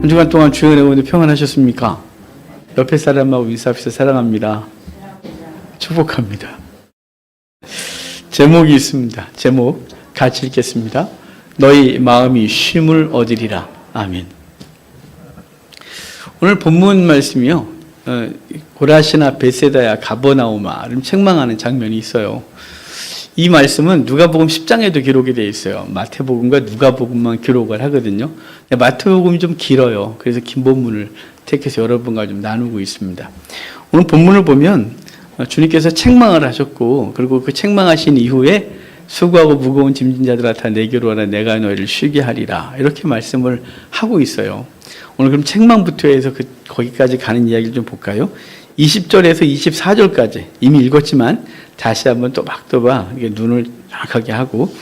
한 주간 동안 주의 은혜 평안하셨습니까? 옆에 사람하고 인사합시다. 사랑합니다. 축복합니다. 제목이 있습니다. 제목 같이 읽겠습니다. 너희 마음이 쉼을 얻으리라. 아멘. 오늘 본문 말씀이요. 고라시나 베세다야 가버나움아를 책망하는 장면이 있어요. 이 말씀은 누가복음 10장에도 기록이 되어 있어요. 마태복음과 누가복음만 기록을 하거든요. 마태복음이 좀 길어요. 그래서 긴 본문을 택해서 여러분과 좀 나누고 있습니다. 오늘 본문을 보면 주님께서 책망을 하셨고, 그리고 그 책망하신 이후에 수고하고 무거운 짐진 자들아 다 내게로 와라 내가 너희를 쉬게 하리라, 이렇게 말씀을 하고 있어요. 오늘 그럼 책망부터 해서 거기까지 가는 이야기를 좀 볼까요? 20절에서 24절까지 이미 읽었지만 다시 한번 또박또박 눈을 정확하게 하고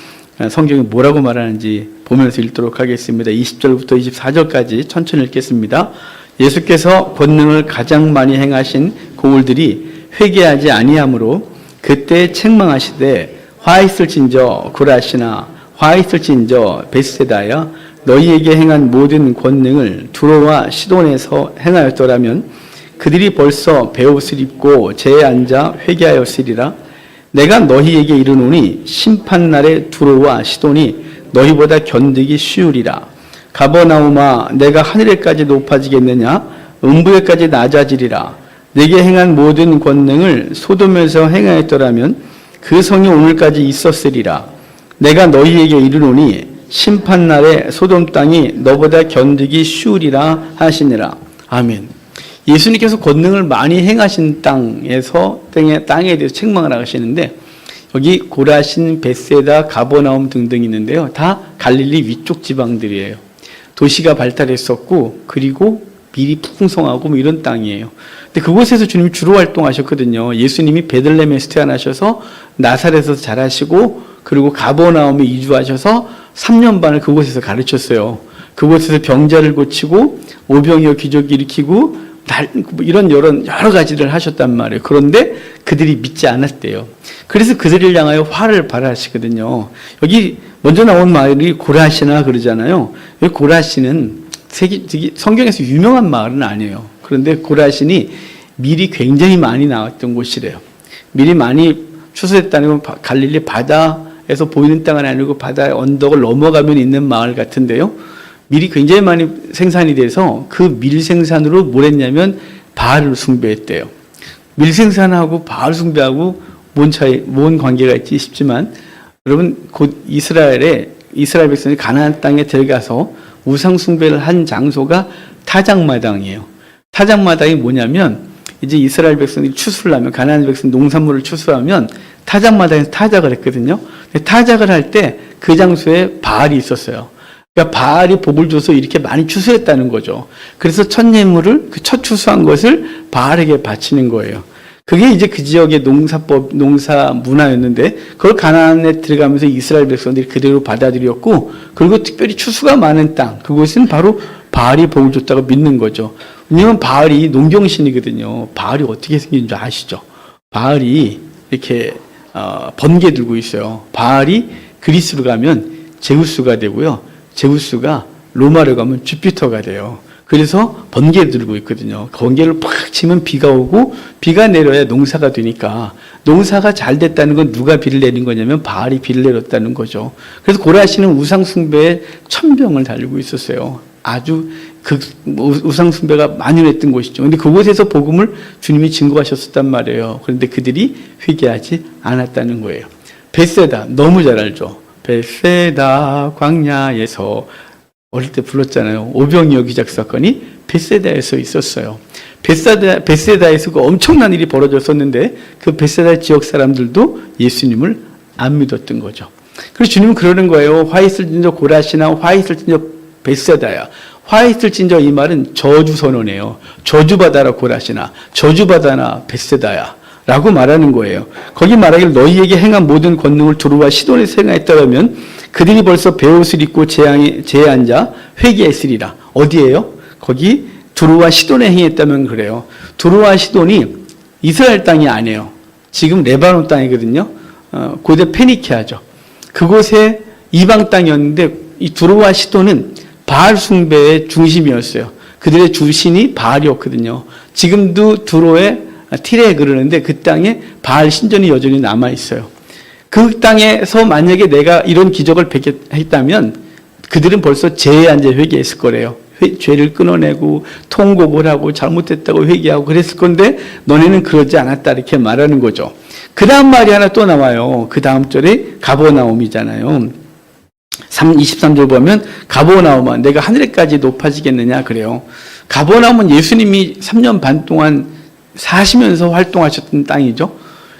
성경이 뭐라고 말하는지 보면서 읽도록 하겠습니다. 20절부터 24절까지 천천히 읽겠습니다. 예수께서 권능을 가장 많이 행하신 고울들이 회개하지 아니하므로 그때 책망하시되 화 있을진저 고라시나 화 있을진저 베세다야 너희에게 행한 모든 권능을 두로와 시돈에서 행하였더라면 그들이 벌써 베옷을 입고 제에 앉아 회개하였으리라. 내가 너희에게 이르노니 심판날에 두로와 시돈이 너희보다 견디기 쉬우리라. 가버나움아 내가 하늘에까지 높아지겠느냐 음부에까지 낮아지리라. 내게 행한 모든 권능을 소돔에서 행하였더라면 그 성이 오늘까지 있었으리라. 내가 너희에게 이르노니 심판날에 소돔 땅이 너보다 견디기 쉬우리라 하시니라. 아멘. 예수님께서 권능을 많이 행하신 땅에 대해서 책망을 하시는데, 여기 고라신, 베세다, 가버나움 등등 있는데요. 다 갈릴리 위쪽 지방들이에요. 도시가 발달했었고, 그리고 밀이 풍성하고 뭐 이런 땅이에요. 근데 그곳에서 주님이 주로 활동하셨거든요. 예수님이 베들레헴에서 태어나셔서 나사렛에서 자라시고, 그리고 가버나움에 이주하셔서 3년 반을 그곳에서 가르쳤어요. 그곳에서 병자를 고치고 오병이어 기적을 일으키고 이런 여러 가지를 하셨단 말이에요. 그런데 그들이 믿지 않았대요. 그래서 그들을 향하여 화를 발하시거든요. 여기 먼저 나온 말이 고라시나 그러잖아요. 여기 고라시는 성경에서 유명한 마을은 아니에요. 그런데 고라신이 밀이 굉장히 많이 나왔던 곳이래요. 밀이 많이 추수했다는 건 갈릴리 바다에서 보이는 땅은 아니고 바다의 언덕을 넘어가면 있는 마을 같은데요. 밀이 굉장히 많이 생산이 돼서 그 밀 생산으로 뭘 했냐면 바알을 숭배했대요. 밀 생산하고 바알 숭배하고 뭔 관계가 있지 싶지만, 여러분 곧 이스라엘 백성이 가나안 땅에 들어가서 우상 숭배를 한 장소가 타작마당이에요. 타작마당이 뭐냐면, 이제 이스라엘 백성이 추수를 하면, 가나안 백성 농산물을 추수하면 타작마당에서 타작을 했거든요. 타작을 할 때 그 장소에 바알이 있었어요. 그러니까 바알이 복을 줘서 이렇게 많이 추수했다는 거죠. 그래서 첫 예물을, 그 첫 추수한 것을 바알에게 바치는 거예요. 그게 이제 그 지역의 농사 문화였는데, 그걸 가나안에 들어가면서 이스라엘 백성들이 그대로 받아들였고, 그리고 특별히 추수가 많은 땅, 그곳은 바로 바알이 복을 줬다고 믿는 거죠. 왜냐하면 바알이 농경신이거든요. 바알이 어떻게 생긴 줄 아시죠? 바알이 이렇게 번개 들고 있어요. 바알이 그리스로 가면 제우스가 되고요. 제우스가 로마로 가면 주피터가 돼요. 그래서 번개를 들고 있거든요. 번개를 팍 치면 비가 오고, 비가 내려야 농사가 되니까, 농사가 잘 됐다는 건 누가 비를 내린 거냐면 바알이 비를 내렸다는 거죠. 그래서 고라시는 우상숭배에 천병을 달리고 있었어요. 아주 우상숭배가 만연했던 곳이죠. 근데 그곳에서 복음을 주님이 증거하셨단 말이에요. 그런데 그들이 회개하지 않았다는 거예요. 베세다, 너무 잘 알죠. 베세다 광야에서 어릴 때 불렀잖아요. 오병이어 기적 사건이 베세다에서 있었어요. 베세다에서 그 엄청난 일이 벌어졌었는데, 그 베세다 지역 사람들도 예수님을 안 믿었던 거죠. 그래서 주님은 그러는 거예요. 화 있을진저 고라시나 화 있을진저 베세다야. 화 있을진저, 이 말은 저주 선언이에요. 저주받아라 고라시나, 저주받아라 베세다야 라고 말하는 거예요. 거기 말하기를 너희에게 행한 모든 권능을 두루와 시돈에서 행하였더라면 그들이 벌써 베옷을 입고 제에 앉아 회개했으리라. 어디예요? 거기 두루와 시돈에 행했다면 그래요. 두루와 시돈이 이스라엘 땅이 아니에요. 지금 레바논 땅이거든요. 고대 페니키아죠. 그곳에 이방 땅이었는데, 이 두루와 시돈은 바알 숭배의 중심이었어요. 그들의 주신이 바알이었거든요. 지금도 두로에 티레 그러는데 그 땅에 바알 신전이 여전히 남아 있어요. 그 땅에서 만약에 내가 이런 기적을 했다면 그들은 벌써 죄에 앉아 회개했을 거래요. 죄를 끊어내고 통곡을 하고 잘못했다고 회개하고 그랬을 건데 너네는 그러지 않았다 이렇게 말하는 거죠. 그 다음 말이 하나 또 나와요. 그 다음 절에 가버나움이잖아요. 23절 보면 가버나움아 내가 하늘에까지 높아지겠느냐 그래요. 가버나움은 예수님이 3년 반 동안 사시면서 활동하셨던 땅이죠.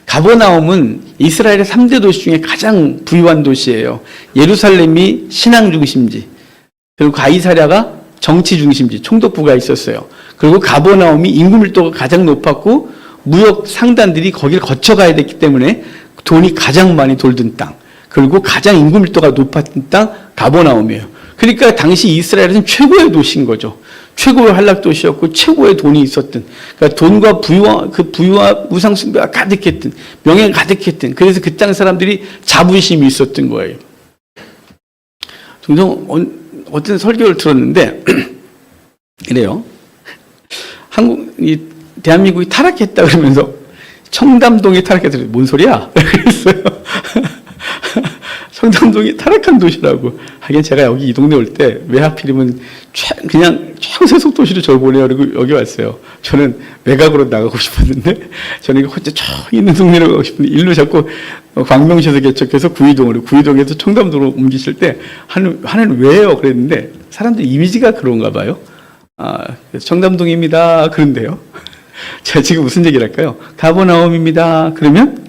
가버나움은 이스라엘의 3대 도시 중에 가장 부유한 도시예요. 예루살렘이 신앙 중심지, 그리고 가이사랴가 정치 중심지, 총독부가 있었어요. 그리고 가버나움이 인구 밀도가 가장 높았고 무역 상단들이 거기를 거쳐가야 됐기 때문에 돈이 가장 많이 돌던 땅, 그리고 가장 인구 밀도가 높았던 땅 가버나움이에요. 그러니까 당시 이스라엘은 최고의 도시인 거죠. 최고의 한락 도시였고 최고의 돈이 있었던, 그러니까 돈과 부유와 우상 숭배가 가득했던, 명예가 가득했던, 그래서 그 땅 사람들이 자부심이 있었던 거예요. 종종 어떤 설교를 들었는데 이래요. 대한민국이 타락했다 그러면서 청담동이 타락했더니 뭔 소리야? 그랬어요. 청담동이 타락한 도시라고. 하긴 제가 여기 이 동네 올 때 왜 하필이면 그냥 최고세속 도시로 저를 보내요. 그리고 여기 왔어요. 저는 외곽으로 나가고 싶었는데 저는 혼자 쭉 있는 동네로 가고 싶은데 일로 자꾸 광명시에서 개척해서 구의동에서 청담동으로 옮기실 때 하는 왜요? 그랬는데 사람들 이미지가 그런가 봐요. 청담동입니다. 그런데요. 제가 지금 무슨 얘기를 할까요? 가버나움입니다. 그러면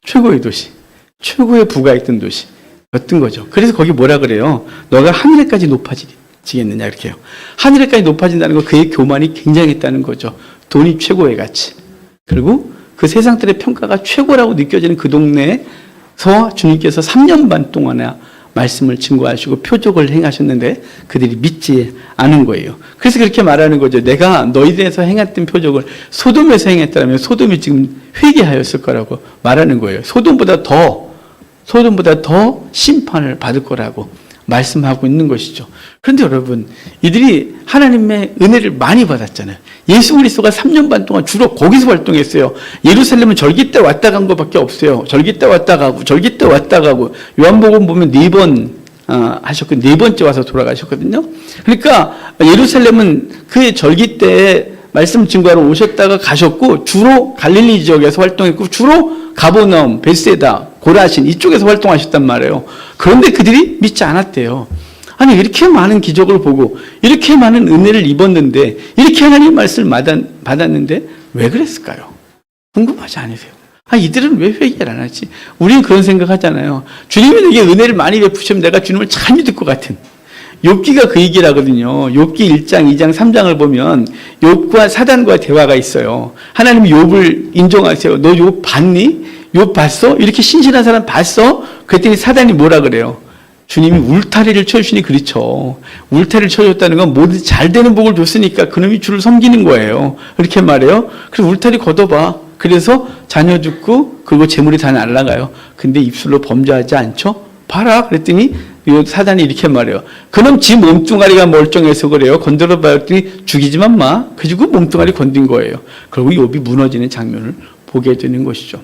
최고의 도시, 최고의 부가 있던 도시 였던 거죠. 그래서 거기 뭐라 그래요? 너가 하늘에까지 높아지겠느냐 이렇게 해요. 하늘에까지 높아진다는 거 그의 교만이 굉장했다는 거죠. 돈이 최고의 가치. 그리고 그 세상들의 평가가 최고라고 느껴지는 그 동네에서 주님께서 3년 반 동안이나 말씀을 증거하시고 표적을 행하셨는데 그들이 믿지 않은 거예요. 그래서 그렇게 말하는 거죠. 내가 너희들에서 행했던 표적을 소돔에서 행했다면 소돔이 지금 회개하였을 거라고 말하는 거예요. 소돔보다 더 심판을 받을 거라고 말씀하고 있는 것이죠. 그런데 여러분, 이들이 하나님의 은혜를 많이 받았잖아요. 예수 그리스도가 3년 반 동안 주로 거기서 활동했어요. 예루살렘은 절기 때 왔다 간 것밖에 없어요. 절기 때 왔다 가고 요한복음 보면 4번 하셨고 4번째 와서 돌아가셨거든요. 그러니까 예루살렘은 그의 절기 때 말씀 증거하러 오셨다가 가셨고 주로 갈릴리 지역에서 활동했고 주로 가버나움, 벳세다, 고라신 이쪽에서 활동하셨단 말이에요. 그런데 그들이 믿지 않았대요. 아니 이렇게 많은 기적을 보고 이렇게 많은 은혜를 입었는데 이렇게 하나님 말씀을 받았는데 왜 그랬을까요? 궁금하지 않으세요? 이들은 왜 회개를 안 하지? 우리는 그런 생각하잖아요. 주님이 내게 은혜를 많이 베푸시면 내가 주님을 잘 믿을 것 같은. 욥기가 그 얘기를 하거든요. 욥기 1장, 2장, 3장을 보면 욥과 사단과 대화가 있어요. 하나님이 욥을 인정하세요. 너 욥 봤니? 욥 봤어? 이렇게 신실한 사람 봤어? 그랬더니 사단이 뭐라 그래요? 주님이 울타리를 쳐주시니 그렇죠. 울타리를 쳐줬다는 건 뭐든지 잘 되는 복을 줬으니까 그놈이 주를 섬기는 거예요. 그렇게 말해요. 그래서 울타리 걷어봐. 그래서 자녀 죽고 그리고 재물이 다 날아가요. 근데 입술로 범죄하지 않죠? 봐라. 그랬더니 사단이 이렇게 말해요. 그놈 지 몸뚱아리가 멀쩡해서 그래요. 건드려 봤더니 죽이지만 마. 그리고 몸뚱아리 건든 거예요. 그리고 욥이 무너지는 장면을 보게 되는 것이죠.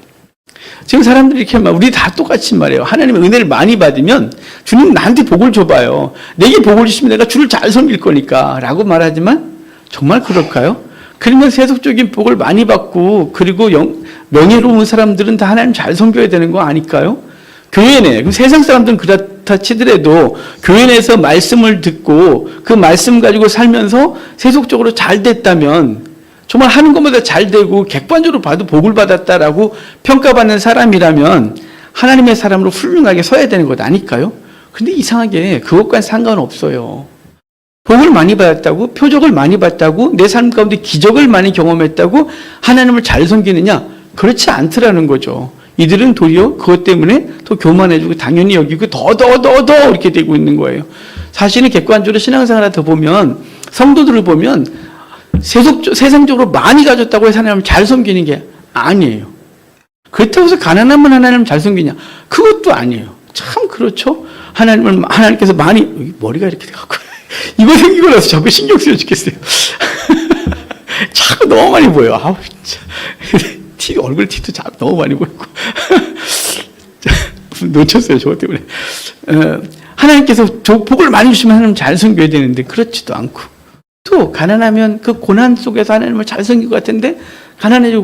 지금 사람들이 이렇게 우리 다 똑같이 말해요. 하나님의 은혜를 많이 받으면 주님 나한테 복을 줘봐요. 내게 복을 주시면 내가 주를 잘 섬길 거니까 라고 말하지만 정말 그럴까요? 그러면 세속적인 복을 많이 받고 그리고 명예로운 사람들은 다 하나님 잘 섬겨야 되는 거 아닐까요? 교회 내, 그럼 세상 사람들은 그렇다 치더라도 교회 내에서 말씀을 듣고 그 말씀 가지고 살면서 세속적으로 잘 됐다면 정말 하는 것마다 잘 되고 객관적으로 봐도 복을 받았다라고 평가받는 사람이라면 하나님의 사람으로 훌륭하게 서야 되는 것 아닐까요? 근데 이상하게 그것과는 상관없어요. 복을 많이 받았다고, 표적을 많이 받았다고, 내 삶 가운데 기적을 많이 경험했다고 하나님을 잘 섬기느냐? 그렇지 않더라는 거죠. 이들은 도리어 그것 때문에 더 교만해지고 당연히 여기고 더 이렇게 되고 있는 거예요. 사실은 객관적으로 신앙생활을 더 보면 성도들을 보면 세상적으로 많이 가졌다고 해서 하나님을 잘 섬기는 게 아니에요. 그렇다고 해서 가난하면 하나님을 잘 섬기냐? 그것도 아니에요. 참 그렇죠. 하나님께서 많이 머리가 이렇게 돼갖고 이거 생기고 나서 자꾸 신경 쓰여 죽겠어요. 자꾸 너무 많이 보여. 아우, 진짜. 얼굴 티도 자꾸 너무 많이 보이고. 놓쳤어요, 저것 때문에. 하나님께서 복을 많이 주시면 하나님 잘 섬겨야 되는데, 그렇지도 않고. 또, 가난하면 그 고난 속에서 하나님을 잘 섬길 것 같은데, 가난해지고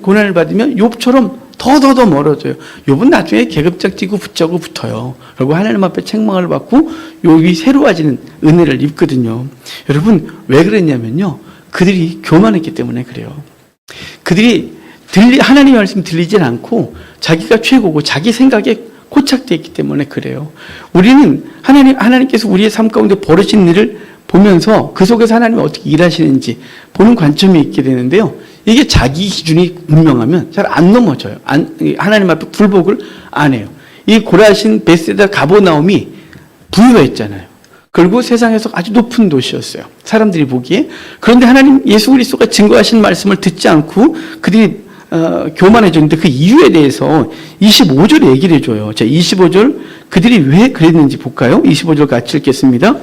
고난을 받으면 욥처럼 더 멀어져요. 욥은 나중에 계급장 뛰고 붙자고 붙어요. 그리고 하나님 앞에 책망을 받고 욥이 새로워지는 은혜를 입거든요. 여러분, 왜 그랬냐면요. 그들이 교만했기 때문에 그래요. 그들이 하나님의 말씀 들리질 않고 자기가 최고고 자기 생각에 고착되어 있기 때문에 그래요. 우리는 하나님께서 우리의 삶 가운데 벌어진 일을 보면서 그 속에서 하나님이 어떻게 일하시는지 보는 관점이 있게 되는데요. 이게 자기 기준이 분명하면 잘 안 넘어져요. 하나님 앞에 굴복을 안 해요. 이 고라신 베세다 가버나움이 부유했잖아요. 그리고 세상에서 아주 높은 도시였어요. 사람들이 보기에. 그런데 하나님 예수 그리스도가 증거하신 말씀을 듣지 않고 그들이 교만해졌는데 그 이유에 대해서 25절에 얘기를 해줘요. 자, 25절 그들이 왜 그랬는지 볼까요? 25절 같이 읽겠습니다.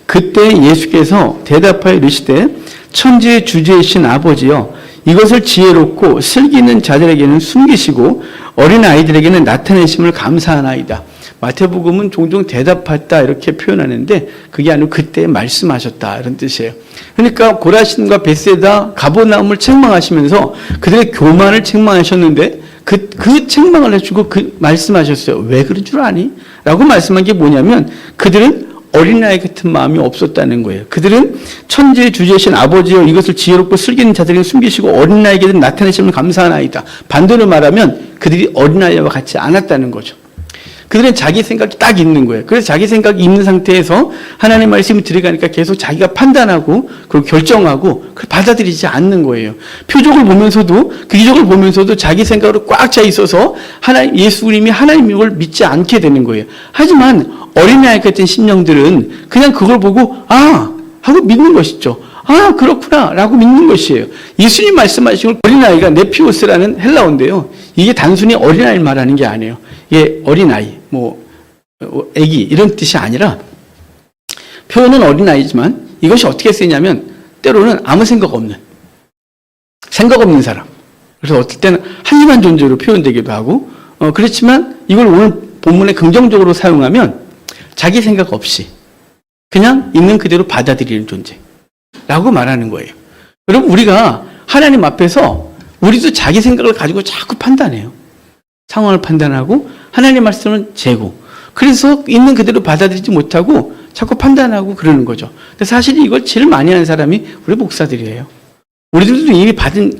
그때 예수께서 대답하여 이르시되 천지의 주제이신 아버지여 이것을 지혜롭고 슬기 있는 자들에게는 숨기시고 어린 아이들에게는 나타내심을 감사하나이다. 마태복음은 종종 대답했다 이렇게 표현하는데 그게 아니고 그때 말씀하셨다 이런 뜻이에요. 그러니까 고라신과 베세다 가버나움을 책망하시면서 그들의 교만을 책망하셨는데 그 책망을 해주고 그 말씀하셨어요. 왜 그런 줄 아니? 라고 말씀한 게 뭐냐면 그들은 어린아이 같은 마음이 없었다는 거예요. 그들은 천지의 주제이신 아버지여 이것을 지혜롭고 슬기 있는 자들에게 숨기시고 어린아이에게는 나타내심을 감사하나이다. 반대로 말하면 그들이 어린아이와 같지 않았다는 거죠. 그들은 자기 생각이 딱 있는 거예요. 그래서 자기 생각이 있는 상태에서 하나님의 말씀이 들어가니까 계속 자기가 판단하고 그리고 결정하고 받아들이지 않는 거예요. 표적을 보면서도 그 기적을 보면서도 자기 생각으로 꽉 차 있어서 예수님이 하나님을 믿지 않게 되는 거예요. 하지만 어린아이 같은 심령들은 그냥 그걸 보고 하고 믿는 것이죠. 그렇구나 라고 믿는 것이에요. 예수님 말씀하시고 어린아이가 네피오스라는 헬라어인데요. 이게 단순히 어린아이를 말하는 게 아니에요. 이게 어린아이, 애기 이런 뜻이 아니라 표현은 어린아이지만 이것이 어떻게 쓰이냐면 때로는 아무 생각 없는 사람. 그래서 어떨 때는 한심한 존재로 표현되기도 하고 그렇지만 이걸 오늘 본문에 긍정적으로 사용하면 자기 생각 없이 그냥 있는 그대로 받아들이는 존재라고 말하는 거예요. 여러분 우리가 하나님 앞에서 우리도 자기 생각을 가지고 자꾸 판단해요. 상황을 판단하고 하나님 말씀은 재고 그래서 있는 그대로 받아들이지 못하고 자꾸 판단하고 그러는 거죠. 근데 사실 이걸 제일 많이 하는 사람이 우리 목사들이에요. 우리들도 이미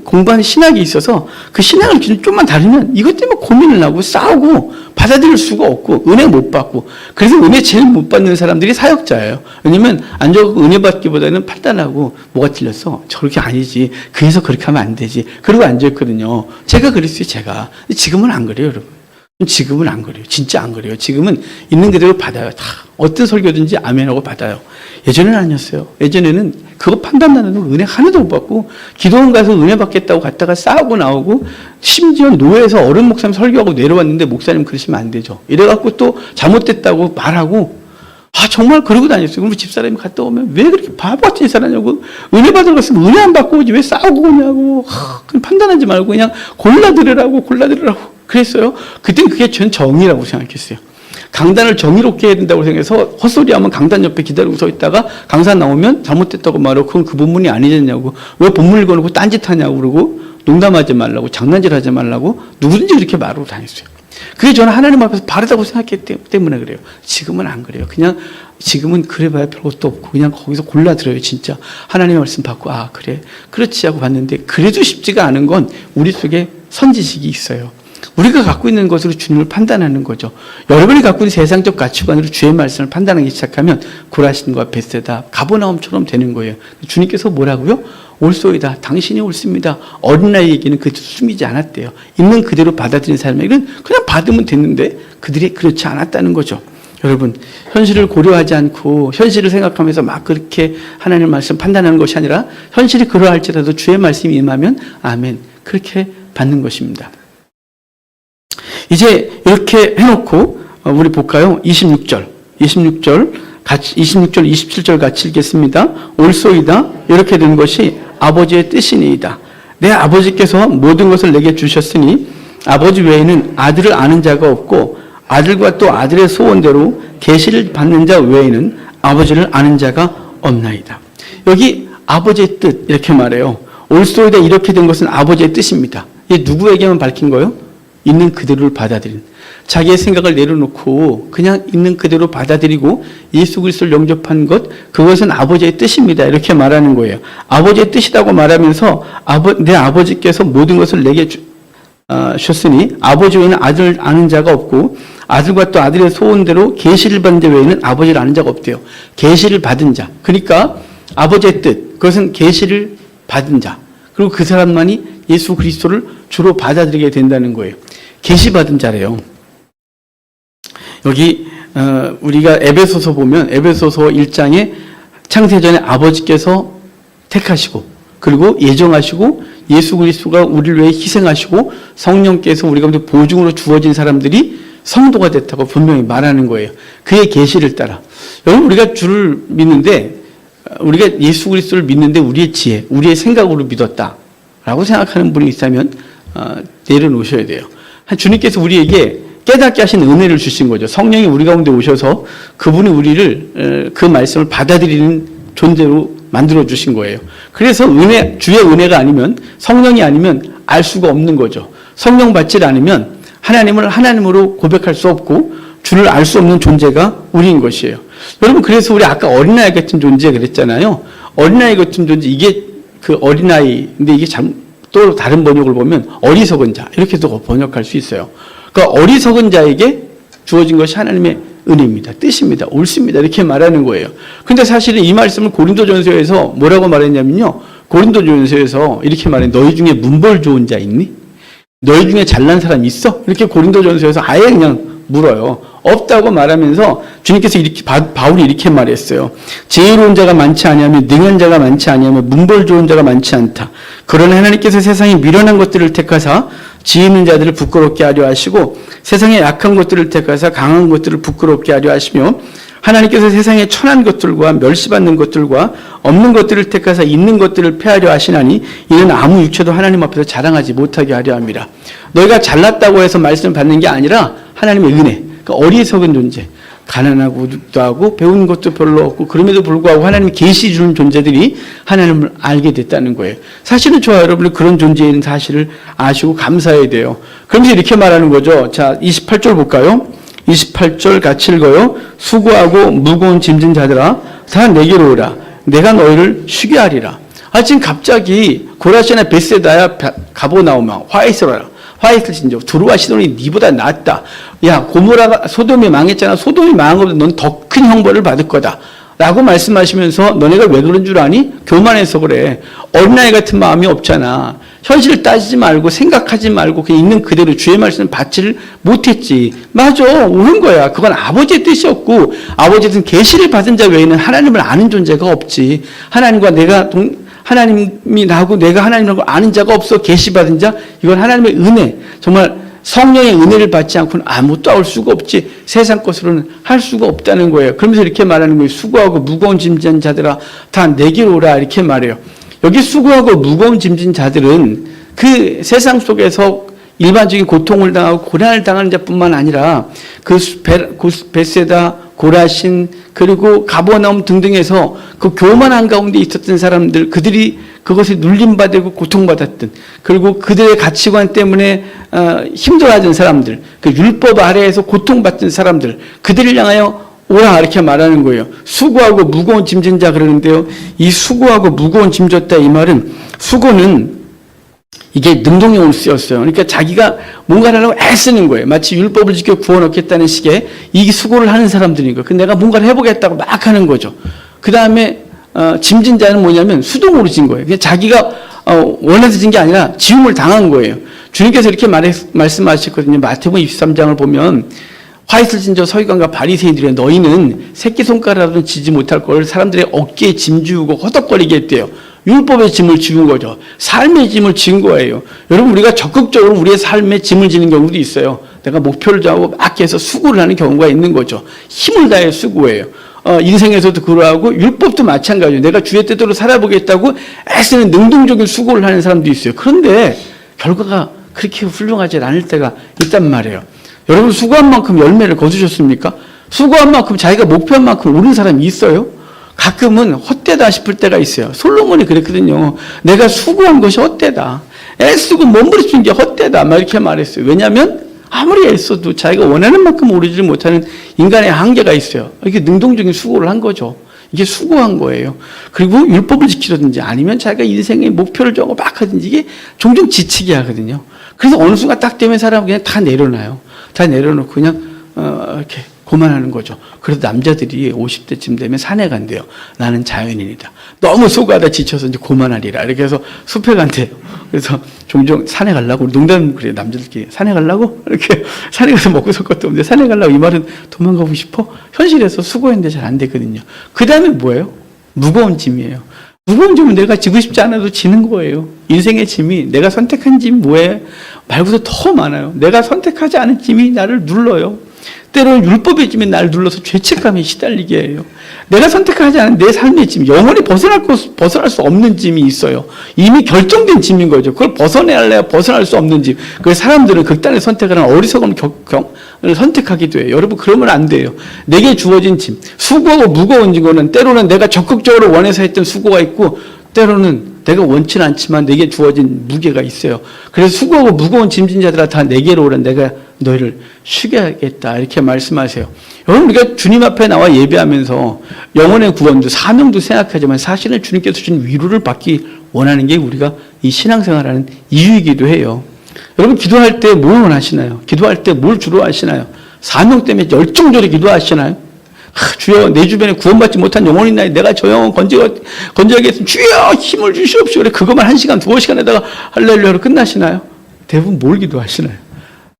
공부한 신학이 있어서 그 신학을 좀만 다르면 이것 때문에 고민을 하고 싸우고 받아들일 수가 없고 은혜 못 받고 그래서 은혜 제일 못 받는 사람들이 사역자예요. 왜냐면 앉아서 은혜 받기보다는 판단하고 뭐가 틀렸어? 저렇게 아니지. 그래서 그렇게 하면 안 되지. 그러고 앉아있거든요. 제가 그랬어요. 제가. 지금은 안 그래요. 여러분. 지금은 안 그래요. 진짜 안 그래요. 지금은 있는 그대로 받아요. 다 어떤 설교든지 아멘하고 받아요. 예전에는 아니었어요. 예전에는 그거 판단하는데 은혜 하나도 못 받고 기도원 가서 은혜 받겠다고 갔다가 싸우고 나오고 심지어 노예에서 어른 목사님 설교하고 내려왔는데 목사님 그러시면 안 되죠. 이래갖고 또 잘못됐다고 말하고 정말 그러고 다녔어요. 그럼 집사람이 갔다 오면 왜 그렇게 바보같이 살았냐고 은혜 받으러 갔으면 은혜 안 받고 오지 왜 싸우고 오냐고 그냥 판단하지 말고 그냥 골라들으라고 그랬어요. 그땐 그게 전 정의라고 생각했어요. 강단을 정의롭게 해야 된다고 생각해서 헛소리하면 강단 옆에 기다리고 서 있다가 강사 나오면 잘못됐다고 말하고 그건 그 본문이 아니겠냐고 왜 본문 읽어놓고 딴짓하냐고 그러고 농담하지 말라고 장난질하지 말라고 누구든지 그렇게 말하고 다녔어요. 그게 저는 하나님 앞에서 바르다고 생각했기 때문에 그래요. 지금은 안 그래요. 그냥 지금은 그래봐야 별것도 없고 그냥 거기서 골라들어요. 진짜 하나님의 말씀 받고 그래 그렇지 하고 봤는데 그래도 쉽지가 않은 건 우리 속에 선지식이 있어요. 우리가 갖고 있는 것으로 주님을 판단하는 거죠. 여러분이 갖고 있는 세상적 가치관으로 주의 말씀을 판단하기 시작하면 고라신과 베세다 가버나움처럼 되는 거예요. 주님께서 뭐라고요? 옳소이다. 당신이 옳습니다. 어린아이에게는 그 숨기지 않았대요. 있는 그대로 받아들인 사람에게는 그냥 받으면 됐는데 그들이 그렇지 않았다는 거죠. 여러분 현실을 고려하지 않고 현실을 생각하면서 막 그렇게 하나님의 말씀 판단하는 것이 아니라 현실이 그러할지라도 주의 말씀이 임하면 아멘 그렇게 받는 것입니다. 이제 이렇게 해놓고 우리 볼까요? 26절 같이 26절, 27절 같이 읽겠습니다. 올소이다. 이렇게 된 것이 아버지의 뜻이니이다. 내 아버지께서 모든 것을 내게 주셨으니 아버지 외에는 아들을 아는 자가 없고 아들과 또 아들의 소원대로 계시를 받는 자 외에는 아버지를 아는 자가 없나이다. 여기 아버지의 뜻 이렇게 말해요. 올소이다 이렇게 된 것은 아버지의 뜻입니다. 이게 누구에게만 밝힌 거예요? 있는 그대로를 받아들인. 자기의 생각을 내려놓고 그냥 있는 그대로 받아들이고 예수 그리스도를 영접한 것, 그것은 아버지의 뜻입니다. 이렇게 말하는 거예요. 아버지의 뜻이라고 말하면서 내 아버지께서 모든 것을 내게 주셨으니 아버지 외에는 아들을 아는 자가 없고 아들과 또 아들의 소원대로 계시를 받는 자 외에는 아버지를 아는 자가 없대요. 계시를 받은 자. 그러니까 아버지의 뜻, 그것은 계시를 받은 자. 그리고 그 사람만이 예수 그리스도를 주로 받아들이게 된다는 거예요. 계시 받은 자래요. 여기 우리가 에베소서 보면 에베소서 1장에 창세전에 아버지께서 택하시고 그리고 예정하시고 예수 그리스도가 우리를 위해 희생하시고 성령께서 우리 가운데 보증으로 주어진 사람들이 성도가 됐다고 분명히 말하는 거예요. 그의 계시를 따라. 여러분 우리가 주를 믿는데 우리가 예수 그리스도를 믿는데 우리의 지혜, 우리의 생각으로 믿었다라고 생각하는 분이 있다면 내려놓으셔야 돼요. 주님께서 우리에게 깨닫게 하신 은혜를 주신 거죠. 성령이 우리 가운데 오셔서 그분이 우리를 그 말씀을 받아들이는 존재로 만들어 주신 거예요. 그래서 주의 은혜가 아니면 성령이 아니면 알 수가 없는 거죠. 성령 받지 않으면 하나님을 하나님으로 고백할 수 없고 주를 알 수 없는 존재가 우리인 것이에요. 여러분 그래서 우리 아까 어린아이 같은 존재 그랬잖아요. 어린아이 같은 존재 이게 그 어린아이 근데 이게 또 다른 번역을 보면 어리석은 자 이렇게도 번역할 수 있어요. 그러니까 어리석은 자에게 주어진 것이 하나님의 은혜입니다. 뜻입니다. 옳습니다. 이렇게 말하는 거예요. 근데 사실은 이 말씀을 고린도전서에서 뭐라고 말했냐면요. 고린도전서에서 이렇게 말해. 너희 중에 문벌 좋은 자 있니? 너희 중에 잘난 사람 있어? 이렇게 고린도전서에서 아예 그냥 물어요. 없다고 말하면서 주님께서 이렇게 바울이 이렇게 말했어요. 지혜로운 자가 많지 아니하며 능한 자가 많지 아니하며 문벌 좋은 자가 많지 않다. 그러나 하나님께서 세상에 미련한 것들을 택하사 지혜 있는 자들을 부끄럽게 하려 하시고 세상에 약한 것들을 택하사 강한 것들을 부끄럽게 하려 하시며 하나님께서 세상에 천한 것들과 멸시받는 것들과 없는 것들을 택하사 있는 것들을 폐하려 하시나니 이는 아무 육체도 하나님 앞에서 자랑하지 못하게 하려 함이라. 너희가 잘났다고 해서 말씀을 받는 게 아니라 하나님의 은혜, 그러니까 어리석은 존재, 가난하고도 하고 배운 것도 별로 없고 그럼에도 불구하고 하나님이 계시 주는 존재들이 하나님을 알게 됐다는 거예요. 사실은 저와 여러분은 그런 존재인 사실을 아시고 감사해야 돼요. 그러면서 이렇게 말하는 거죠. 자, 28절 볼까요? 28절 같이 읽어요. 수고하고 무거운 짐진 자들아 다 내게로 오라. 내가 너희를 쉬게 하리라. 지금 갑자기 고라시나 베세다야 가버나움아 화이트 진저 두루와 시돈이 니보다 낫다. 야 고모라가 소돔이 망했잖아. 소돔이 망한 것보다 넌 더 큰 형벌을 받을 거다. 라고 말씀하시면서 너네가 왜 그런 줄 아니? 교만해서 그래. 어린아이 같은 마음이 없잖아. 현실을 따지지 말고 생각하지 말고 그냥 있는 그대로 주의 말씀을 받지를 못했지. 맞아. 옳은 거야. 그건 아버지의 뜻이었고 아버지의 뜻은 계시를 받은 자 외에는 하나님을 아는 존재가 없지. 하나님과 하나님이 나하고 내가 하나님이라고 아는 자가 없어. 계시받은 자. 이건 하나님의 은혜. 정말 성령의 은혜를 받지 않고는 아무것도 할 수가 없지. 세상 것으로는 할 수가 없다는 거예요. 그러면서 이렇게 말하는 거예요. 수고하고 무거운 짐진 자들아 다 내게로 오라 이렇게 말해요. 여기 수고하고 무거운 짐진 자들은 그 세상 속에서 일반적인 고통을 당하고 고난을 당하는 자뿐만 아니라 그 베세다, 고라신 그리고 가버나움 등등에서 그 교만한 가운데 있었던 사람들 그들이 그것에 눌림받고 고통받았던 그리고 그들의 가치관 때문에 힘들어하던 사람들 그 율법 아래에서 고통받던 사람들 그들을 향하여 오라 이렇게 말하는 거예요. 수고하고 무거운 짐진 자 그러는데요. 이 수고하고 무거운 짐 졌다 이 말은 수고는 이게 능동형으로 쓰였어요. 그러니까 자기가 뭔가를 하려고 애쓰는 거예요. 마치 율법을 지켜 구원받겠다는 식의 이 수고를 하는 사람들인 거예요. 내가 뭔가를 해보겠다고 막 하는 거죠. 그 다음에 짐진 자는 뭐냐면 수동으로 진 거예요. 그냥 자기가 원해서 진 게 아니라 지음을 당한 거예요. 주님께서 이렇게 말씀하셨거든요. 마태복음 23장을 보면 화이트 진저 서기관과 바리새인들이 너희는 새끼손가락으로는 지지 못할 걸 사람들의 어깨에 짐 지우고 허덕거리게 했대요. 율법의 짐을 지운 거죠. 삶의 짐을 지은 거예요. 여러분 우리가 적극적으로 우리의 삶의 짐을 지는 경우도 있어요. 내가 목표를 정하고 막 해서 수고를 하는 경우가 있는 거죠. 힘을 다해 수고해요. 인생에서도 그러하고 율법도 마찬가지예요. 내가 주의 뜻대로 살아보겠다고 애쓰는 능동적인 수고를 하는 사람도 있어요. 그런데 결과가 그렇게 훌륭하지 않을 때가 있단 말이에요. 여러분 수고한 만큼 열매를 거두셨습니까? 수고한 만큼 자기가 목표한 만큼 오른 사람이 있어요? 가끔은 헛되다 싶을 때가 있어요. 솔로몬이 그랬거든요. 내가 수고한 것이 헛되다. 애쓰고 몸부림치는 게 헛되다. 막 이렇게 말했어요. 왜냐하면 아무리 애써도 자기가 원하는 만큼 오르지 못하는 인간의 한계가 있어요. 이게 능동적인 수고를 한 거죠. 이게 수고한 거예요. 그리고 율법을 지키려든지 아니면 자기가 인생의 목표를 정하고 막 하든지 이게 종종 지치게 하거든요. 그래서 어느 순간 딱 되면 사람은 그냥 다 내려놔요. 다 내려놓고 그냥 이렇게 고만하는 거죠. 그래서 남자들이 50대쯤 되면 산에 간대요. 나는 자연인이다. 너무 수고하다 지쳐서 이제 고만하리라. 이렇게 해서 숲에 간대요. 그래서 종종 산에 가려고, 농담 그래요. 남자들끼리 산에 가려고? 이렇게 산에 가서 먹고 살 것도 없는데 산에 가려고. 이 말은 도망가고 싶어? 현실에서 수고했는데 잘 안 되거든요. 그 다음에 뭐예요? 무거운 짐이에요. 무거운 짐은 내가 지고 싶지 않아도 지는 거예요. 인생의 짐이, 내가 선택한 짐이 뭐예요? 말고도 더 많아요. 내가 선택하지 않은 짐이 나를 눌러요. 때로는 율법의 짐이 나를 눌러서 죄책감에 시달리게 해요. 내가 선택하지 않은 내 삶의 짐, 영원히 벗어날 수 없는 짐이 있어요. 이미 결정된 짐인 거죠. 그걸 벗어내야 벗어날 수 없는 짐. 그래서 사람들은 극단의 선택을 하는 어리석은 경을 선택하기도 해요. 여러분 그러면 안 돼요. 내게 주어진 짐, 수고하고 무거운 거는 때로는 내가 적극적으로 원해서 했던 수고가 있고 때로는 내가 원치는 않지만 내게 주어진 무게가 있어요. 그래서 수고하고 무거운 짐진 자들아 다 내게로 오라. 내가 너희를 쉬게 하겠다. 이렇게 말씀하세요. 여러분 우리가 주님 앞에 나와 예배하면서 영혼의 구원도 사명도 생각하지만 사실은 주님께서 주신 위로를 받기 원하는 게 우리가 이 신앙생활하는 이유이기도 해요. 여러분 기도할 때 뭘 원하시나요? 기도할 때 뭘 주로 하시나요? 사명 때문에 열정적으로 기도하시나요? 주여 내 주변에 구원받지 못한 영혼이 있나요? 내가 저 영혼 건져야겠으면 주여 힘을 주시옵시오. 그래 그것만 1시간 2시간에다가 할렐루야로 끝나시나요? 대부분 뭘 기도하시나요?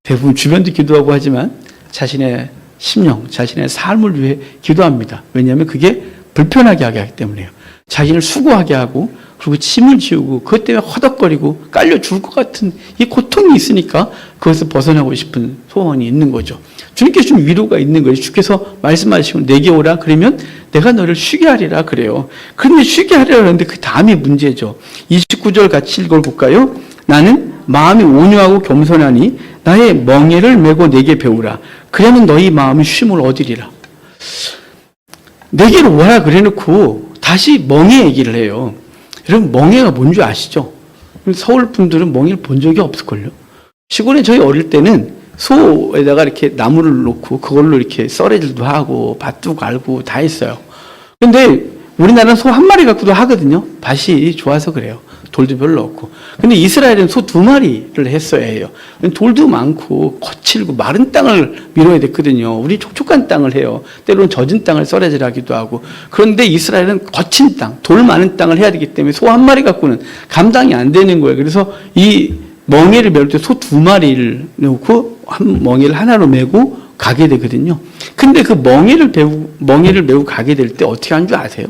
대부분 주변도 기도하고 하지만 자신의 심령, 자신의 삶을 위해 기도합니다. 왜냐하면 그게 불편하게 하게 하기 때문이에요. 자신을 수고하게 하고 그리고 침을 지우고 그것 때문에 허덕거리고 깔려 죽을 것 같은 이 고통이 있으니까 그것을 벗어나고 싶은 소원이 있는 거죠. 주님께서 좀 위로가 있는 거예요. 주께서 말씀하시면 내게 오라 그러면 내가 너를 쉬게 하리라 그래요. 그런데 쉬게 하리라 그러는데 그 다음이 문제죠. 29절 같이 읽어볼까요? 나는 마음이 온유하고 겸손하니 나의 멍에를 메고 내게 배우라. 그러면 너희 마음이 쉼을 얻으리라. 내게로 오라 그래놓고 다시 멍에 얘기를 해요. 여러분 멍에가 뭔지 아시죠? 서울 분들은 멍에를 본 적이 없을걸요. 시골에 저희 어릴 때는 소에다가 이렇게 나무를 놓고 그걸로 이렇게 썰애질도 하고 밭도 갈고 다 했어요. 근데 우리나라는 소 한 마리 갖고도 하거든요. 밭이 좋아서 그래요. 돌도 별로 없고. 근데 이스라엘은 소 2마리를 했어야 해요. 돌도 많고 거칠고 마른 땅을 밀어야 됐거든요. 우리 촉촉한 땅을 해요. 때로는 젖은 땅을 썰애질하기도 하고. 그런데 이스라엘은 거친 땅, 돌 많은 땅을 해야 되기 때문에 소 한 마리 갖고는 감당이 안 되는 거예요. 그래서 이 멍에를 메울 때 소 2마리를 넣고 한 멍에를 하나로 메고 가게 되거든요. 근데 그 멍에를 메고 가게 될 때 어떻게 하는 줄 아세요?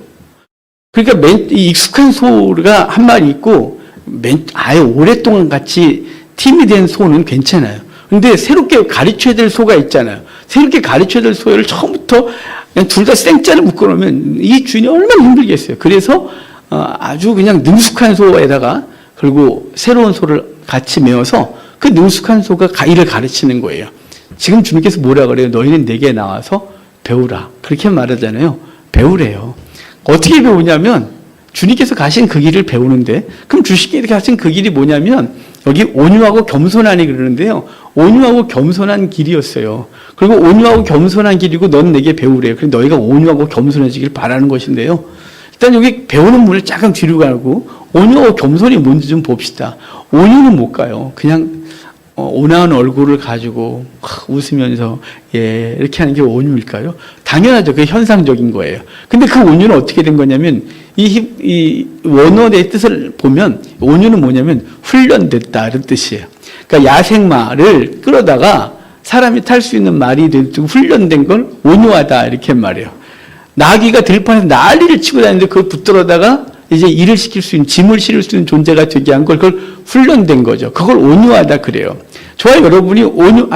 그러니까 익숙한 소가 한 마리 있고 아예 오랫동안 같이 팀이 된 소는 괜찮아요. 근데 새롭게 가르쳐야 될 소가 있잖아요. 새롭게 가르쳐야 될 소를 처음부터 그냥 둘 다 생짜를 묶어놓으면 이 주인이 얼마나 힘들겠어요. 그래서 아주 그냥 능숙한 소에다가 그리고 새로운 소를 같이 메어서 그 능숙한 소가 일을 가르치는 거예요. 지금 주님께서 뭐라 그래요? 너희는 내게 나와서 배우라. 그렇게 말하잖아요. 배우래요. 어떻게 배우냐면 주님께서 가신 그 길을 배우는데 그럼 주님께서 가신 그 길이 뭐냐면 여기 온유하고 겸손하니 그러는데요. 온유하고 겸손한 길이었어요. 그리고 온유하고 겸손한 길이고 넌 내게 배우래요. 그래서 너희가 온유하고 겸손해지길 바라는 것인데요. 일단 여기 배우는 문을 잠깐 뒤로 가고 온유하고 겸손이 뭔지 좀 봅시다. 온유는 못 가요. 그냥 온화한 얼굴을 가지고 웃으면서 이렇게 하는 게 온유일까요? 당연하죠. 그게 현상적인 거예요. 근데 그 온유는 어떻게 된 거냐면 이 원어의 뜻을 보면 온유는 뭐냐면 훈련됐다 이런 뜻이에요. 그러니까 야생마를 끌어다가 사람이 탈 수 있는 말이 되고 훈련된 걸 온유하다 이렇게 말해요. 나귀가 들판에서 난리를 치고 다니는데 그걸 붙들어다가 이제 일을 시킬 수 있는, 짐을 실을 수 있는 존재가 되게 한 걸, 그걸 훈련된 거죠. 그걸 온유하다 그래요. 저와 여러분이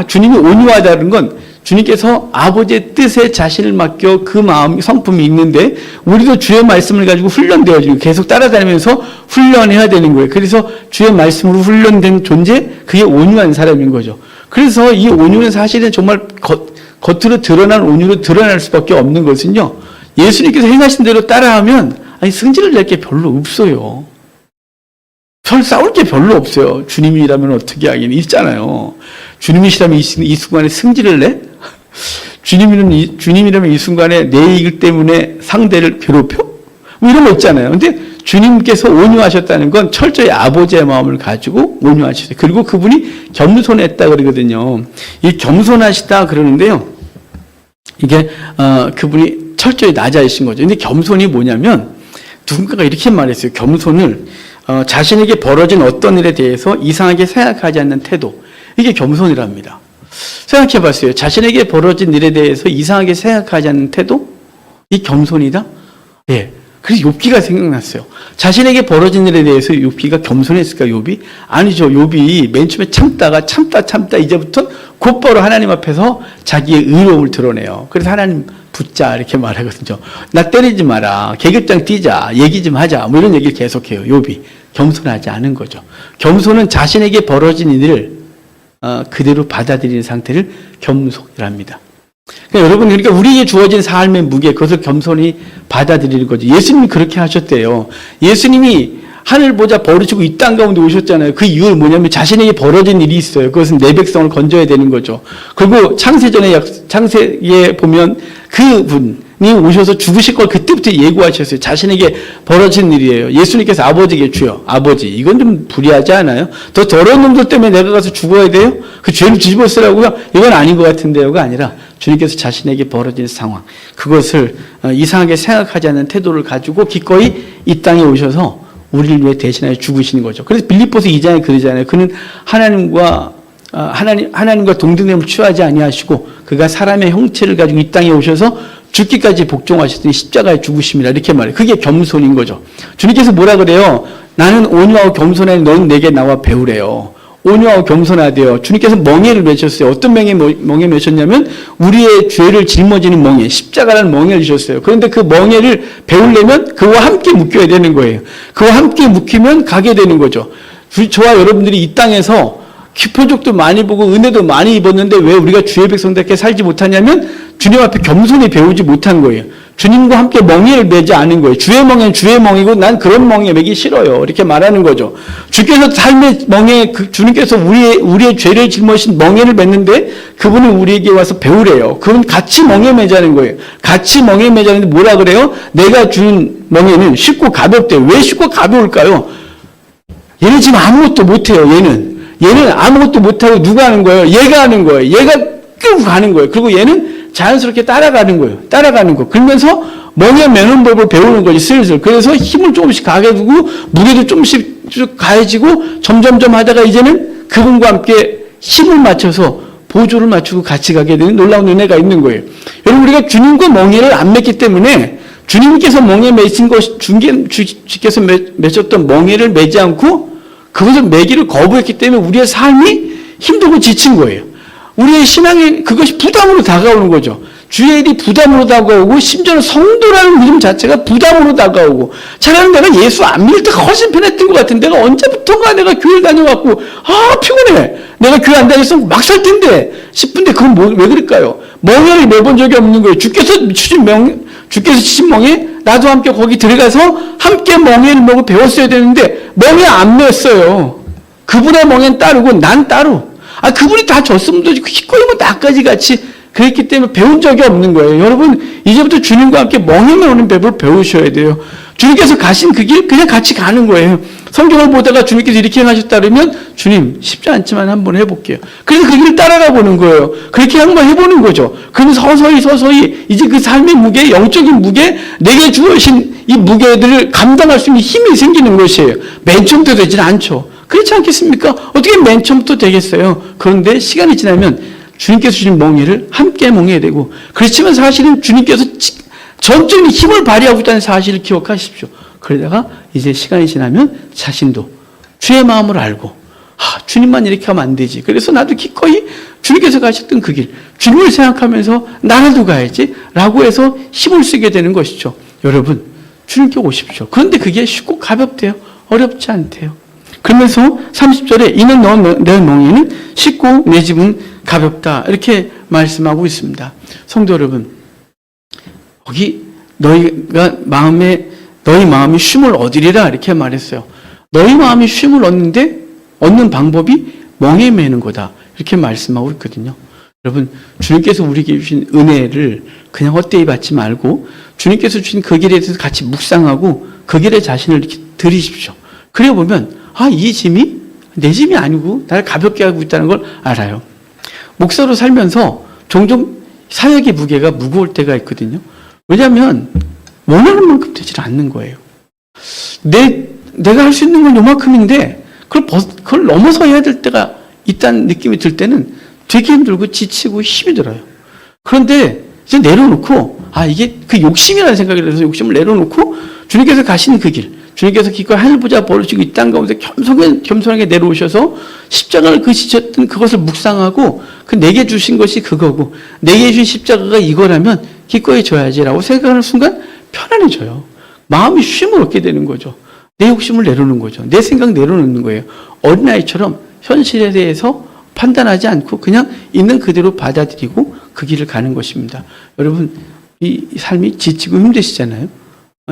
주님이 온유하다는 건 주님께서 아버지의 뜻에 자신을 맡겨 그 마음, 성품이 있는데 우리도 주의 말씀을 가지고 훈련되어지고 계속 따라다니면서 훈련해야 되는 거예요. 그래서 주의 말씀으로 훈련된 존재, 그게 온유한 사람인 거죠. 그래서 이 온유는 사실은 정말 겉으로 드러난 온유로 드러날 수밖에 없는 것은요. 예수님께서 행하신 대로 따라하면 승질을 낼 게 별로 없어요. 싸울 게 별로 없어요. 주님이라면 어떻게 하긴 있잖아요. 주님이시라면 이 순간에 승질을 내? 주님이라면 이 순간에 내 이익 때문에 상대를 괴롭혀? 뭐 이런 거 있잖아요. 근데 주님께서 온유하셨다는 건 철저히 아버지의 마음을 가지고 온유하셨어요. 그리고 그분이 겸손했다 그러거든요. 이 겸손하시다 그러는데요. 이게 그분이 철저히 낮아지신 거죠. 근데 겸손이 뭐냐면 누군가가 이렇게 말했어요. 겸손을 자신에게 벌어진 어떤 일에 대해서 이상하게 생각하지 않는 태도. 이게 겸손이랍니다. 생각해 봤어요. 자신에게 벌어진 일에 대해서 이상하게 생각하지 않는 태도? 이 겸손이다? 예. 그래서 욥기가 생각났어요. 자신에게 벌어진 일에 대해서 욥기가 겸손했을까, 욥이? 아니죠. 욥이 맨 처음에 참다가 참다 이제부터 곧바로 하나님 앞에서 자기의 의로움을 드러내요. 그래서 하나님 붙자 이렇게 말하거든요. 나 때리지 마라. 계급장 뛰자. 얘기 좀 하자. 뭐 이런 얘기를 계속해요. 욥이. 겸손하지 않은 거죠. 겸손은 자신에게 벌어진 일을 그대로 받아들이는 상태를 겸손이랍니다. 그러니까 우리에게 주어진 삶의 무게, 그것을 겸손히 받아들이는 거죠. 예수님이 그렇게 하셨대요. 예수님이 하늘 보자 버리시고 이 땅 가운데 오셨잖아요. 그 이유는 뭐냐면 자신에게 벌어진 일이 있어요. 그것은 내 백성을 건져야 되는 거죠. 그리고 창세기에 보면 그분이 오셔서 죽으실 걸 그때부터 예고하셨어요. 자신에게 벌어진 일이에요. 예수님께서 아버지에게 주여, 아버지, 이건 좀 불의하지 않아요? 더 더러운 놈들 때문에 내가 가서 죽어야 돼요? 그 죄를 뒤집어 쓰라고요? 이건 아닌 것 같은데요가 아니라 주님께서 자신에게 벌어진 상황, 그것을 이상하게 생각하지 않는 태도를 가지고 기꺼이 이 땅에 오셔서 우리를 위해 대신하여 죽으시는 거죠. 그래서 빌립보서 2장에 그러잖아요. 그는 하나님과 동등됨을 취하지 아니하시고 그가 사람의 형체를 가지고 이 땅에 오셔서 죽기까지 복종하셨더니 십자가에 죽으심이라 이렇게 말해요. 그게 겸손인 거죠. 주님께서 뭐라 그래요? 나는 온유하고 겸손해. 너는 내게 나와 배우래요. 온유하고 겸손하대요. 주님께서 멍에를 메셨어요. 어떤 멍에 메셨냐면 우리의 죄를 짊어지는 멍에, 십자가라는 멍에를 주셨어요. 그런데 그 멍에를 배우려면 그와 함께 묶여야 되는 거예요. 그와 함께 묶이면 가게 되는 거죠. 저와 여러분들이 이 땅에서 표적도 많이 보고 은혜도 많이 입었는데 왜 우리가 주의 백성답게 살지 못하냐면 주님 앞에 겸손히 배우지 못한 거예요. 주님과 함께 멍에를 매지 않은 거예요. 주의 멍에는 주의 멍이고 난 그런 멍에 매기 싫어요. 이렇게 말하는 거죠. 주께서 삶의 멍에, 주님께서 우리의 죄를 짊어진 멍에를 맸는데 그분은 우리에게 와서 배우래요. 그분 같이 멍에 매자는 거예요. 같이 멍에 매자는데 뭐라 그래요? 내가 준 멍에는 쉽고 가볍대요. 왜 쉽고 가벼울까요? 얘는 지금 아무것도 못해요. 얘는 아무것도 못하고 누가 하는 거예요? 얘가 하는 거예요. 얘가 끌고 가는 거예요. 그리고 얘는 자연스럽게 따라가는 거예요. 그러면서 멍에 매는 법을 배우는 거지, 슬슬. 그래서 힘을 조금씩 가게 두고, 무게도 조금씩 쭉 가해지고, 점점점 하다가 이제는 그분과 함께 힘을 맞춰서 보조를 맞추고 같이 가게 되는 놀라운 은혜가 있는 거예요. 여러분, 우리가 주님과 멍에를 안 맺기 때문에 주님께서 멍에 매신 주께서 맺었던 멍에를 매지 않고 그것을 매기를 거부했기 때문에 우리의 삶이 힘들고 지친 거예요. 우리의 신앙에 그것이 부담으로 다가오는 거죠. 주의 일이 부담으로 다가오고 심지어는 성도라는 믿음 자체가 부담으로 다가오고 차라리 내가 예수 안 믿을 때가 훨씬 편했던 것 같은데 내가 언제부턴가 내가 교회를 다녀갖고 피곤해. 내가 교회 안 다녔으면 막 살 텐데 싶은데 그건 왜 그럴까요? 멍에를 매본 적이 없는 거예요. 주께서 치신 멍에 나도 함께 거기 들어가서 함께 멍에를 먹고 배웠어야 되는데 멍에 안 맸어요. 그분의 멍에는 따르고 난 따로. 그분이 다 줬으면 되지. 기꺼이 나까지 같이 그랬기 때문에 배운 적이 없는 거예요. 여러분, 이제부터 주님과 함께 멍에 매우는 법을 배우셔야 돼요. 주님께서 가신 그 길 그냥 같이 가는 거예요. 성경을 보다가 주님께서 이렇게 행하셨다 그러면 주님 쉽지 않지만 한번 해볼게요. 그래서 그 길을 따라가 보는 거예요. 그렇게 한번 해보는 거죠. 그러면 서서히 이제 그 삶의 무게, 영적인 무게, 내게 주어진 이 무게들을 감당할 수 있는 힘이 생기는 것이에요. 맨 처음부터 되진 않죠. 그렇지 않겠습니까? 어떻게 맨 처음부터 되겠어요? 그런데 시간이 지나면 주님께서 주신 멍에를 함께 멍해야 되고 그렇지만 사실은 주님께서 전적인 힘을 발휘하고 있다는 사실을 기억하십시오. 그러다가 이제 시간이 지나면 자신도 주의 마음을 알고 주님만 이렇게 하면 안 되지. 그래서 나도 기꺼이 주님께서 가셨던 그 길, 주님을 생각하면서 나라도 가야지 라고 해서 힘을 쓰게 되는 것이죠. 여러분, 주님께 오십시오. 그런데 그게 쉽고 가볍대요. 어렵지 않대요. 그러면서 30절에 이는 내 멍에는 쉽고 내 집은 가볍다 이렇게 말씀하고 있습니다. 성도 여러분, 여기 너희 마음이 쉼을 얻으리라 이렇게 말했어요. 너희 마음이 쉼을 얻는 방법이 멍에 매는 거다 이렇게 말씀하고 있거든요. 여러분, 주님께서 우리에게 주신 은혜를 그냥 헛되이 받지 말고 주님께서 주신 그 길에 대해서 같이 묵상하고 그 길에 자신을 이렇게 들이십시오. 그래 보면 이 짐이 내 짐이 아니고 나를 가볍게 하고 있다는 걸 알아요. 목사로 살면서 종종 사역의 무게가 무거울 때가 있거든요. 왜냐하면 원하는 만큼 되질 않는 거예요. 내가 할 수 있는 건 요만큼인데 그걸 넘어서 해야 될 때가 있다는 느낌이 들 때는 되게 힘들고 지치고 힘이 들어요. 그런데 이제 내려놓고 이게 그 욕심이라는 생각이 들어서 욕심을 내려놓고 주님께서 가신 그 길, 주님께서 기꺼이 하늘보자 벌어지고 이 땅 가운데 겸손하게 내려오셔서 십자가를 지셨던 그것을 묵상하고 내게 주신 것이 그거고 내게 주신 십자가가 이거라면 기꺼이 져야지라고 생각하는 순간 편안해져요. 마음이 쉼을 얻게 되는 거죠. 내 욕심을 내려놓는 거죠. 내 생각 내려놓는 거예요. 어린아이처럼 현실에 대해서 판단하지 않고 그냥 있는 그대로 받아들이고 그 길을 가는 것입니다. 여러분, 이 삶이 지치고 힘드시잖아요.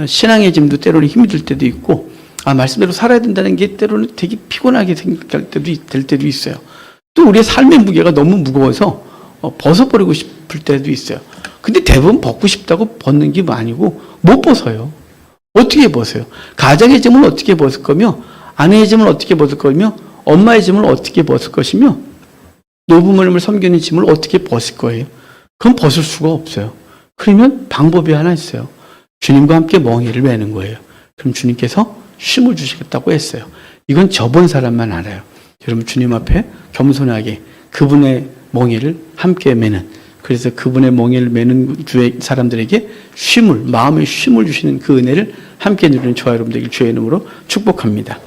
신앙의 짐도 때로는 힘이 들 때도 있고 말씀대로 살아야 된다는 게 때로는 되게 피곤하게 생각할 될 때도 있어요. 또 우리의 삶의 무게가 너무 무거워서 벗어버리고 싶을 때도 있어요. 근데 대부분 벗고 싶다고 벗는 게 아니고 못 벗어요. 어떻게 벗어요? 가장의 짐을 어떻게 벗을 거며 아내의 짐을 어떻게 벗을 거며 엄마의 짐을 어떻게 벗을 것이며 노부모님을 섬기는 짐을 어떻게 벗을 거예요? 그건 벗을 수가 없어요. 그러면 방법이 하나 있어요. 주님과 함께 멍에를 매는 거예요. 그럼 주님께서 쉼을 주시겠다고 했어요. 이건 접은 사람만 알아요. 여러분, 주님 앞에 겸손하게 그분의 멍에를 함께 매는, 그래서 그분의 멍에를 매는 주의 사람들에게 마음의 쉼을 주시는 그 은혜를 함께 누리는 저와 여러분 되길 주의 이름으로 축복합니다.